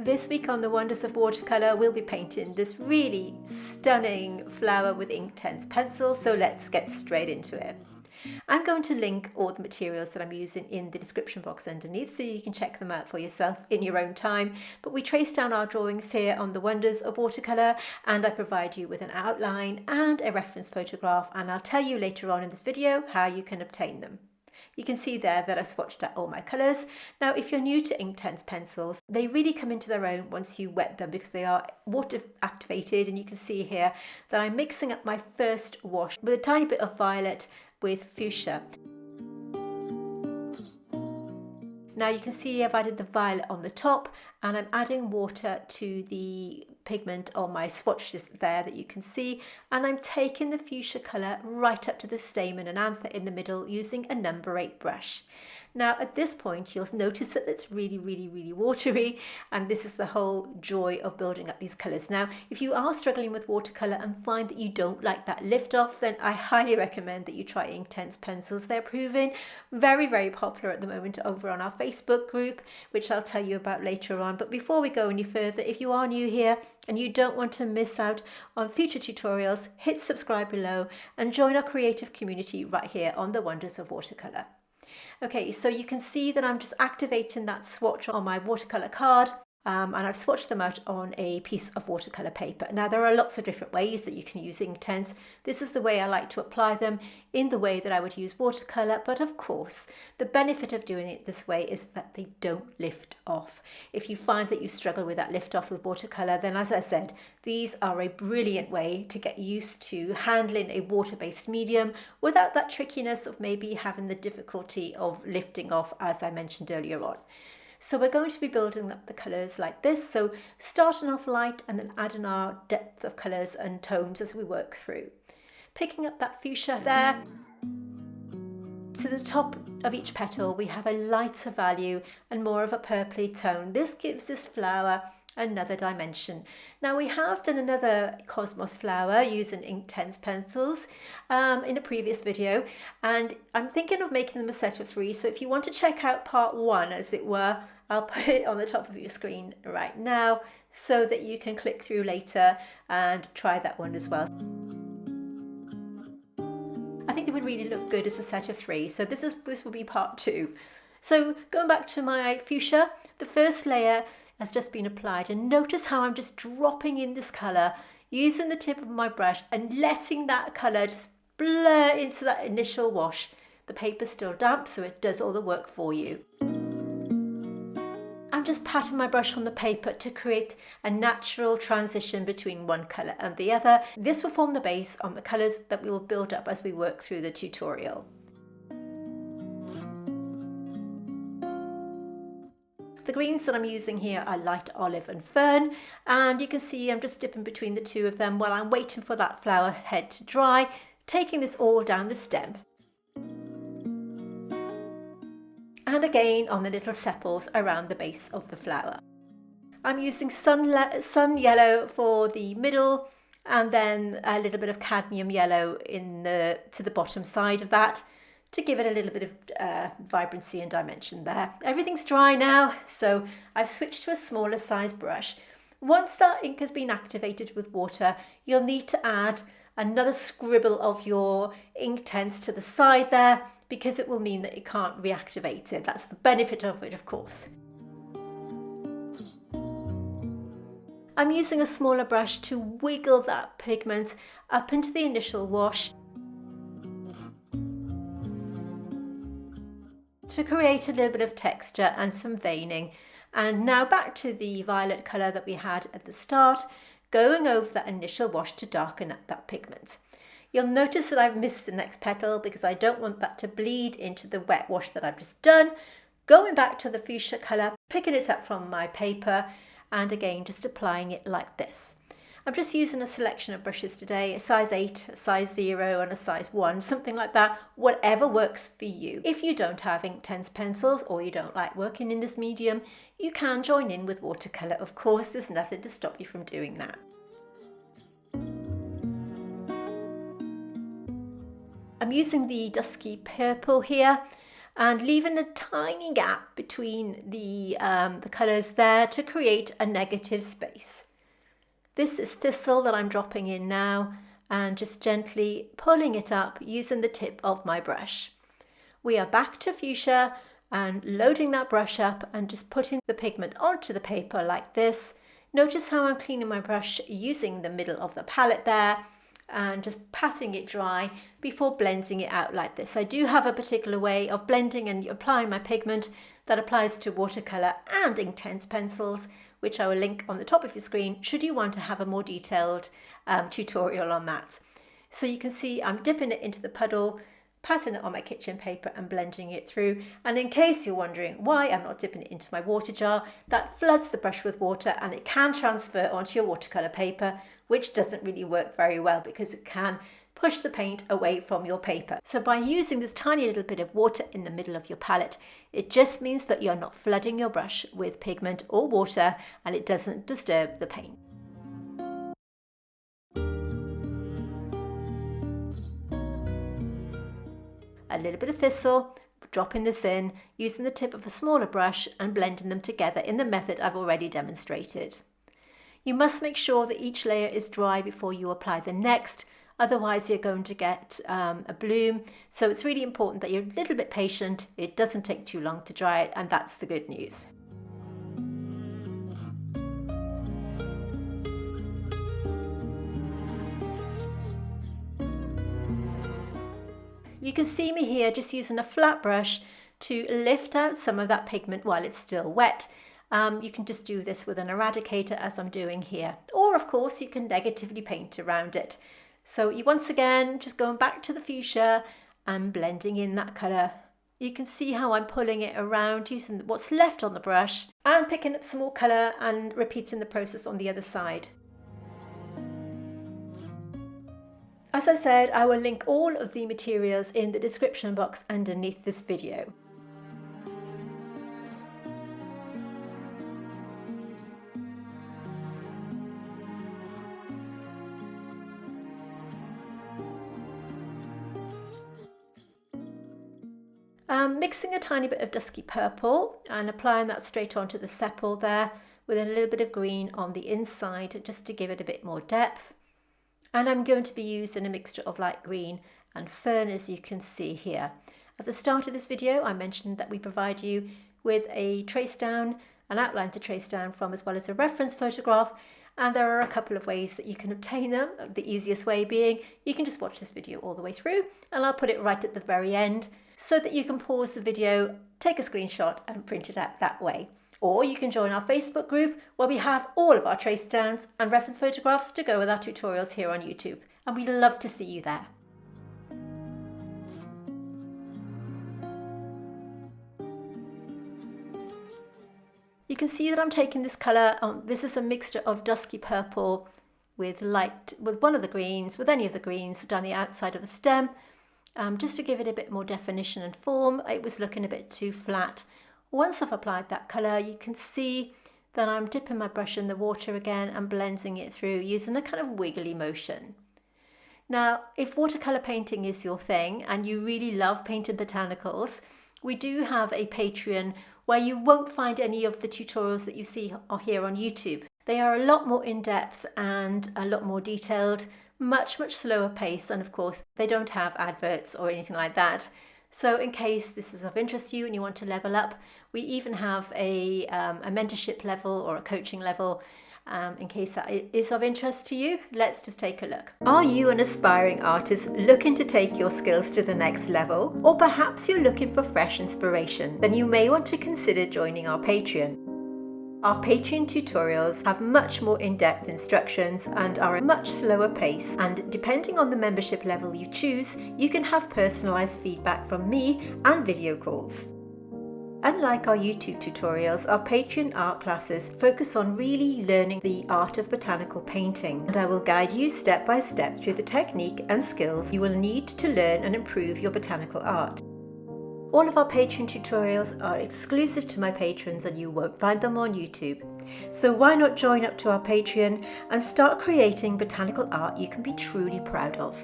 This week on the Wonders of Watercolour, we'll be painting this really stunning flower with Inktense pencils, so let's get straight into it. I'm going to link all the materials that I'm using in the description box underneath so you can check them out for yourself in your own time. But we trace down our drawings here on the Wonders of Watercolour, and I provide you with an outline and a reference photograph, and I'll tell you later on in this video how you can obtain them. You can see there that I swatched out all my colours. Now, if you're new to Inktense pencils, they really come into their own once you wet them because they are water activated, and you can see here that I'm mixing up my first wash with a tiny bit of violet with fuchsia. Now you can see I've added the violet on the top, and I'm adding water to the pigment on my swatches there that you can see, and I'm taking the fuchsia colour right up to the stamen and anther in the middle using a number 8 brush. Now at this point you'll notice that it's really watery, and this is the whole joy of building up these colours. Now if you are struggling with watercolour and find that you don't like that lift off, then I highly recommend that you try Inktense pencils. They're proving very popular at the moment over on our Facebook group, which I'll tell you about later on. But before we go any further, if you are new here and you don't want to miss out on future tutorials, hit subscribe below and join our creative community right here on the Wonders of Watercolour. Okay, so you can see that I'm just activating that swatch on my watercolour card, and I've swatched them out on a piece of watercolour paper. Now there are lots of different ways that you can use Inktense. This is the way I like to apply them, in the way that I would use watercolour, but of course the benefit of doing it this way is that they don't lift off. If you find that you struggle with that lift off with watercolour, then as I said, these are a brilliant way to get used to handling a water-based medium without that trickiness of maybe having the difficulty of lifting off, as I mentioned earlier on. So we're going to be building up the colours like this, so starting off light and then adding our depth of colours and tones as we work through. Picking up that fuchsia there. To the top of each petal we have a lighter value and more of a purpley tone. This gives this flower another dimension. Now we have done another cosmos flower using Inktense pencils in a previous video, and I'm thinking of making them a set of 3, so if you want to check out part 1 as it were, I'll put it on the top of your screen right now so that you can click through later and try that one as well. I think they would really look good as a set of 3, so this will be part 2. So going back to my fuchsia, the first layer has just been applied, and notice how I'm just dropping in this colour using the tip of my brush and letting that colour just blur into that initial wash. The paper's still damp, so it does all the work for you. I'm just patting my brush on the paper to create a natural transition between one colour and the other. This will form the base on the colours that we will build up as we work through the tutorial. The greens that I'm using here are light olive and fern, and you can see I'm just dipping between the two of them while I'm waiting for that flower head to dry, taking this all down the stem. And again on the little sepals around the base of the flower. I'm using sun yellow for the middle, and then a little bit of cadmium yellow to the bottom side of that, to give it a little bit of vibrancy and dimension there. Everything's dry now, so I've switched to a smaller size brush. Once that ink has been activated with water, you'll need to add another scribble of your Inktense to the side there, because it will mean that it can't reactivate it. That's the benefit of it, of course. I'm using a smaller brush to wiggle that pigment up into the initial wash to create a little bit of texture and some veining. And now back to the violet colour that we had at the start, going over that initial wash to darken up that pigment. You'll notice that I've missed the next petal because I don't want that to bleed into the wet wash that I've just done. Going back to the fuchsia colour, picking it up from my paper, and again just applying it like this. I'm just using a selection of brushes today, a size 8, a size 0 and a size 1, something like that, whatever works for you. If you don't have Inktense pencils or you don't like working in this medium, you can join in with watercolour. Of course, there's nothing to stop you from doing that. I'm using the dusky purple here, and leaving a tiny gap between the colours there to create a negative space. This is thistle that I'm dropping in now and just gently pulling it up using the tip of my brush. We are back to fuchsia and loading that brush up and just putting the pigment onto the paper like this. Notice how I'm cleaning my brush using the middle of the palette there and just patting it dry before blending it out like this. I do have a particular way of blending and applying my pigment that applies to watercolour and Inktense pencils, which I will link on the top of your screen should you want to have a more detailed tutorial on that. So you can see I'm dipping it into the puddle, patting it on my kitchen paper and blending it through. And in case you're wondering why I'm not dipping it into my water jar, that floods the brush with water and it can transfer onto your watercolour paper, which doesn't really work very well because it can push the paint away from your paper. So by using this tiny little bit of water in the middle of your palette, it just means that you're not flooding your brush with pigment or water and it doesn't disturb the paint. A little bit of thistle, dropping this in, using the tip of a smaller brush and blending them together in the method I've already demonstrated. You must make sure that each layer is dry before you apply the next, otherwise you're going to get a bloom. So it's really important that you're a little bit patient, it doesn't take too long to dry, and that's the good news. You can see me here just using a flat brush to lift out some of that pigment while it's still wet. You can just do this with an eradicator as I'm doing here, or of course you can negatively paint around it. So you once again just going back to the fuchsia and blending in that colour. You can see how I'm pulling it around using what's left on the brush and picking up some more colour and repeating the process on the other side. As I said, I will link all of the materials in the description box underneath this video. Mixing a tiny bit of dusky purple and applying that straight onto the sepal there with a little bit of green on the inside just to give it a bit more depth. And I'm going to be using a mixture of light green and fern, as you can see here. At the start of this video I mentioned that we provide you with a trace down, an outline to trace down from, as well as a reference photograph, and there are a couple of ways that you can obtain them. The easiest way being you can just watch this video all the way through and I'll put it right at the very end so that you can pause the video, take a screenshot and print it out that way. Or you can join our Facebook group where we have all of our trace downs and reference photographs to go with our tutorials here on YouTube, and we'd love to see you there. You can see that I'm taking this colour, this is a mixture of dusky purple with one of the greens, with any of the greens down the outside of the stem, just to give it a bit more definition and form. It was looking a bit too flat. Once I've applied that colour, you can see that I'm dipping my brush in the water again and blending it through using a kind of wiggly motion. Now, if watercolour painting is your thing and you really love painting botanicals, we do have a Patreon where you won't find any of the tutorials that you see here on YouTube. They are a lot more in-depth and a lot more detailed, much slower pace, and of course they don't have adverts or anything like that. So in case this is of interest to you and you want to level up, we even have a mentorship level or a coaching level. In case that is of interest to you, let's just take a look. Are you an aspiring artist looking to take your skills to the next level? Or perhaps you're looking for fresh inspiration? Then you may want to consider joining our Patreon. Our Patreon tutorials have much more in-depth instructions and are a much slower pace, and depending on the membership level you choose, you can have personalised feedback from me and video calls. Unlike our YouTube tutorials, our Patreon art classes focus on really learning the art of botanical painting, and I will guide you step by step through the technique and skills you will need to learn and improve your botanical art. All of our Patreon tutorials are exclusive to my patrons and you won't find them on YouTube. So why not join up to our Patreon and start creating botanical art you can be truly proud of.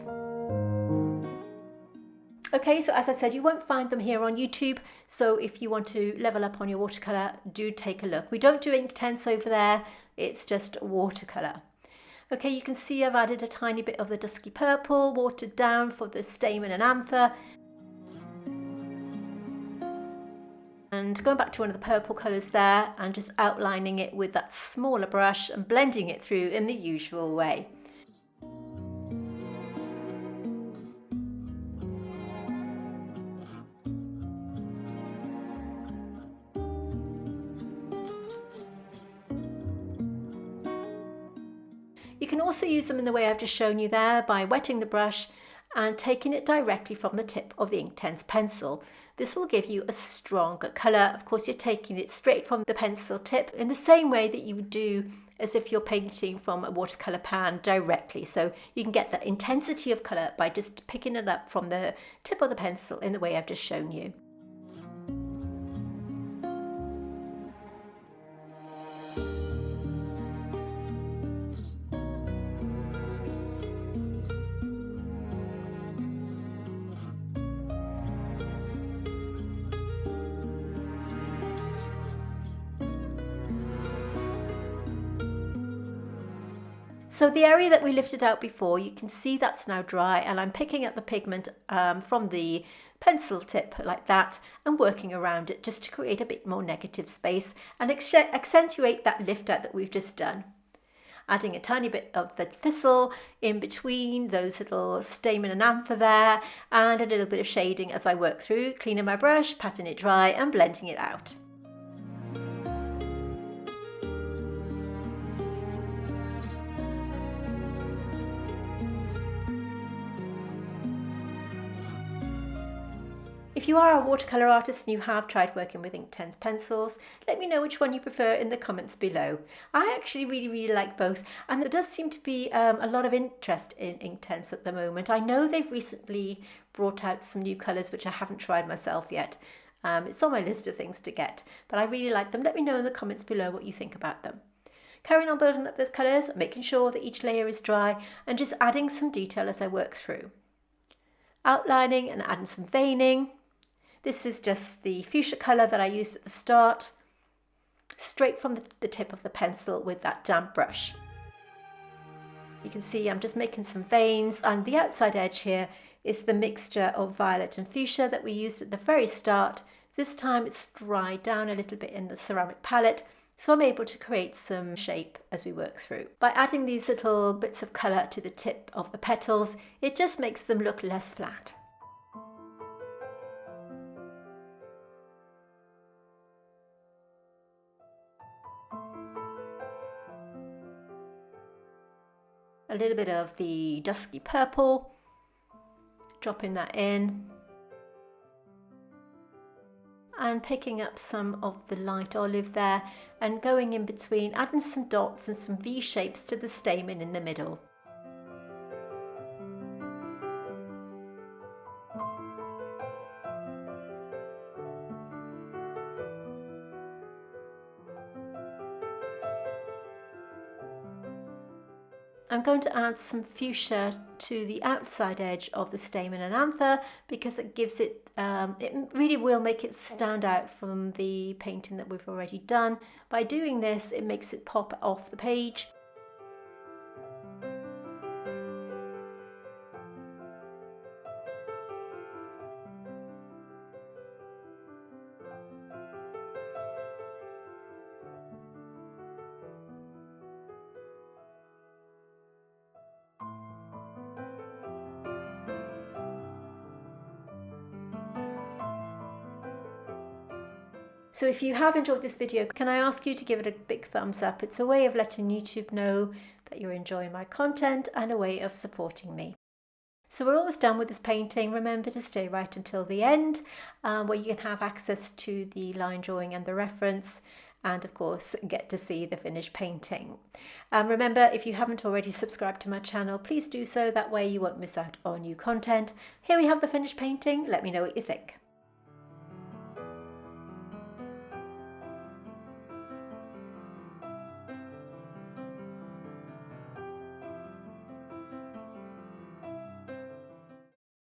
Okay, so as I said, you won't find them here on YouTube. So if you want to level up on your watercolour, do take a look. We don't do Inktense over there. It's just watercolour. Okay, you can see I've added a tiny bit of the dusky purple, watered down for the stamen and anther. And going back to one of the purple colours there and just outlining it with that smaller brush and blending it through in the usual way. You can also use them in the way I've just shown you there by wetting the brush and taking it directly from the tip of the Inktense pencil. This will give you a stronger colour. Of course, you're taking it straight from the pencil tip in the same way that you would do as if you're painting from a watercolour pan directly. So you can get that intensity of colour by just picking it up from the tip of the pencil in the way I've just shown you. So the area that we lifted out before, you can see that's now dry, and I'm picking up the pigment from the pencil tip like that and working around it just to create a bit more negative space and accentuate that lift out that we've just done. Adding a tiny bit of the thistle in between those little stamen and anther there, and a little bit of shading as I work through, cleaning my brush, patting it dry and blending it out. If you are a watercolour artist and you have tried working with Inktense pencils, let me know which one you prefer in the comments below. I actually really like both, and there does seem to be a lot of interest in Inktense at the moment. I know they've recently brought out some new colours which I haven't tried myself yet. It's on my list of things to get, but I really like them. Let me know in the comments below what you think about them. Carrying on building up those colours, making sure that each layer is dry, and just adding some detail as I work through. Outlining and adding some veining. This is just the fuchsia colour that I used at the start, straight from the tip of the pencil with that damp brush. You can see I'm just making some veins, and the outside edge here is the mixture of violet and fuchsia that we used at the very start. This time it's dried down a little bit in the ceramic palette, so I'm able to create some shape as we work through. By adding these little bits of colour to the tip of the petals, it just makes them look less flat. A little bit of the dusky purple, dropping that in, and picking up some of the light olive there and going in between, adding some dots and some V shapes to the stamen in the middle. I'm going to add some fuchsia to the outside edge of the stamen and anther because it gives it, it really will make it stand out from the painting that we've already done. By doing this, it makes it pop off the page. So if you have enjoyed this video, can I ask you to give it a big thumbs up? It's a way of letting YouTube know that you're enjoying my content and a way of supporting me. So we're almost done with this painting. Remember to stay right until the end, where you can have access to the line drawing and the reference, and of course get to see the finished painting. Remember, if you haven't already subscribed to my channel, please do so. That way you won't miss out on new content. Here we have the finished painting. Let me know what you think.